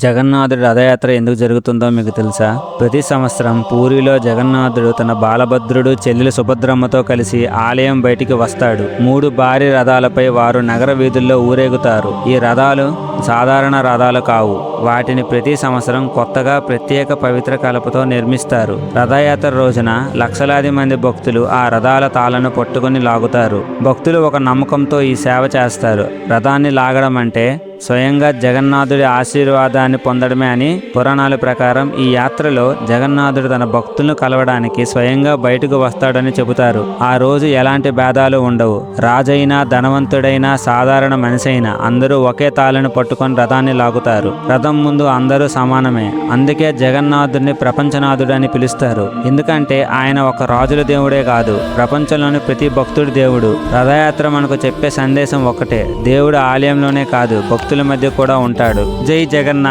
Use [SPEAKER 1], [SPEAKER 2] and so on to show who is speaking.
[SPEAKER 1] జగన్నాథుడి రథయాత్ర ఎందుకు జరుగుతుందో మీకు తెలుసా? ప్రతి సంవత్సరం పూరిలో జగన్నాథుడు తన బాలభద్రుడు చెల్లెలు సుభద్రమ్మతో కలిసి ఆలయం బయటికి వస్తాడు. 3 భారీ రథాలపై వారు నగర వీధుల్లో ఊరేగుతారు. ఈ రథాలు సాధారణ రథాలు కావు. వాటిని ప్రతి సంవత్సరం కొత్తగా ప్రత్యేక పవిత్ర కలపతో నిర్మిస్తారు. రథయాత్ర రోజున లక్షలాది మంది భక్తులు ఆ రథాల తాళ్లను పట్టుకుని లాగుతారు. భక్తులు ఒక నమ్మకంతో ఈ సేవ చేస్తారు. రథాన్ని లాగడం అంటే స్వయంగా జగన్నాథుడి ఆశీర్వాదాన్ని పొందడమే అని పురాణాల ప్రకారం ఈ యాత్రలో జగన్నాథుడు తన భక్తులను కలవడానికి స్వయంగా బయటకు వస్తాడని చెబుతారు. ఆ రోజు ఎలాంటి భేదాలు ఉండవు. రాజైనా ధనవంతుడైనా సాధారణ మనిషి అయినా అందరూ ఒకే తాళను పట్టుకొని రథాన్ని లాగుతారు. రథం ముందు అందరూ సమానమే. అందుకే జగన్నాథుడిని ప్రపంచనాథుడు అని పిలుస్తారు. ఎందుకంటే ఆయన ఒక రాజుల దేవుడే కాదు, ప్రపంచంలోని ప్రతి భక్తుడి దేవుడు. రథయాత్ర మనకు చెప్పే సందేశం ఒక్కటే: దేవుడు ఆలయంలోనే కాదు, భక్తుల మధ్య కూడా ఉంటాడు. జై జగన్నాథ్.